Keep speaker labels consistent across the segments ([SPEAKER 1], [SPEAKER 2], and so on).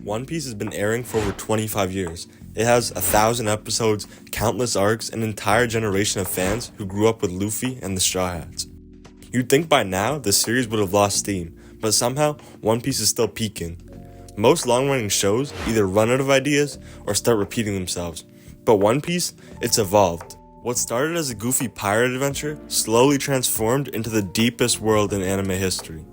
[SPEAKER 1] One Piece has been airing for over 25 years. It has 1,000 episodes, countless arcs, an entire generation of fans who grew up with Luffy and the Straw Hats. You'd think by now the series would have lost steam, but somehow One Piece is still peaking. Most long-running shows either run out of ideas or start repeating themselves, but One Piece, it's evolved. What started as a goofy pirate adventure slowly transformed into the deepest world in anime history.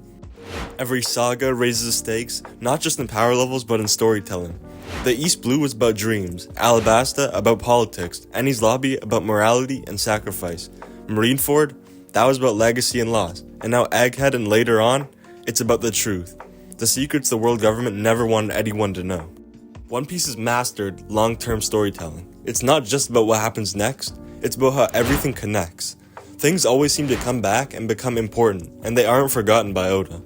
[SPEAKER 1] Every saga raises the stakes, not just in power levels but in storytelling. The East Blue was about dreams, Alabasta about politics, Enies Lobby about morality and sacrifice, Marineford, that was about legacy and loss, and now Egghead and later on, it's about the truth. The secrets the world government never wanted anyone to know. One Piece has mastered long-term storytelling. It's not just about what happens next, it's about how everything connects. Things always seem to come back and become important, and they aren't forgotten by Oda.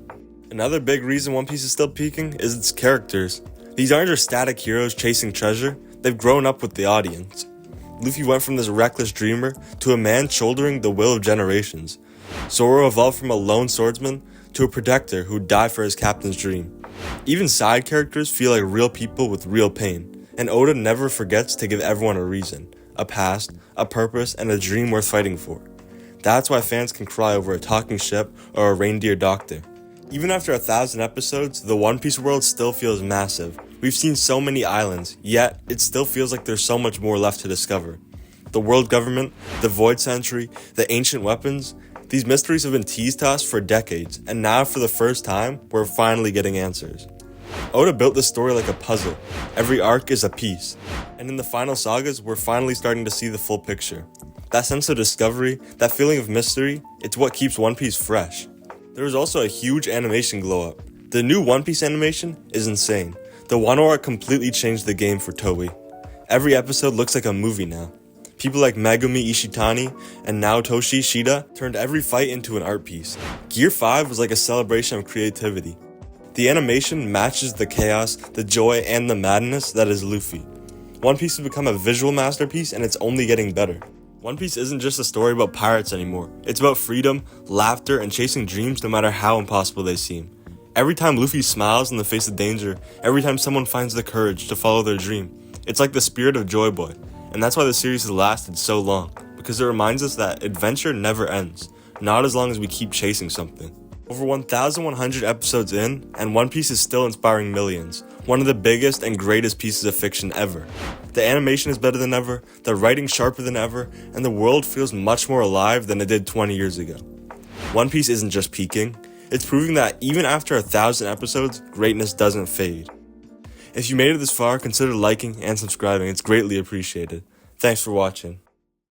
[SPEAKER 1] Another big reason One Piece is still peaking is its characters. These aren't just static heroes chasing treasure, they've grown up with the audience. Luffy went from this reckless dreamer to a man shouldering the will of generations. Zoro evolved from a lone swordsman to a protector who died for his captain's dream. Even side characters feel like real people with real pain, and Oda never forgets to give everyone a reason, a past, a purpose, and a dream worth fighting for. That's why fans can cry over a talking ship or a reindeer doctor. Even after 1,000 episodes, the One Piece world still feels massive. We've seen so many islands, yet it still feels like there's so much more left to discover. The world government, the void century, the ancient weapons, these mysteries have been teased to us for decades, and now for the first time, we're finally getting answers. Oda built this story like a puzzle. Every arc is a piece, and in the final sagas, we're finally starting to see the full picture. That sense of discovery, that feeling of mystery, it's what keeps One Piece fresh. There was also a huge animation glow-up. The new One Piece animation is insane. The Wano arc completely changed the game for Toei. Every episode looks like a movie now. People like Megumi Ishitani and Naotoshi Shida turned every fight into an art piece. Gear 5 was like a celebration of creativity. The animation matches the chaos, the joy, and the madness that is Luffy. One Piece has become a visual masterpiece and it's only getting better. One Piece isn't just a story about pirates anymore. It's about freedom, laughter, and chasing dreams no matter how impossible they seem. Every time Luffy smiles in the face of danger, every time someone finds the courage to follow their dream, it's like the spirit of Joy Boy. And that's why the series has lasted so long, because it reminds us that adventure never ends, not as long as we keep chasing something. Over 1,100 episodes in, and One Piece is still inspiring millions, one of the biggest and greatest pieces of fiction ever. The animation is better than ever, the writing sharper than ever, and the world feels much more alive than it did 20 years ago. One Piece isn't just peaking, it's proving that even after 1,000 episodes, greatness doesn't fade. If you made it this far, consider liking and subscribing, it's greatly appreciated. Thanks for watching.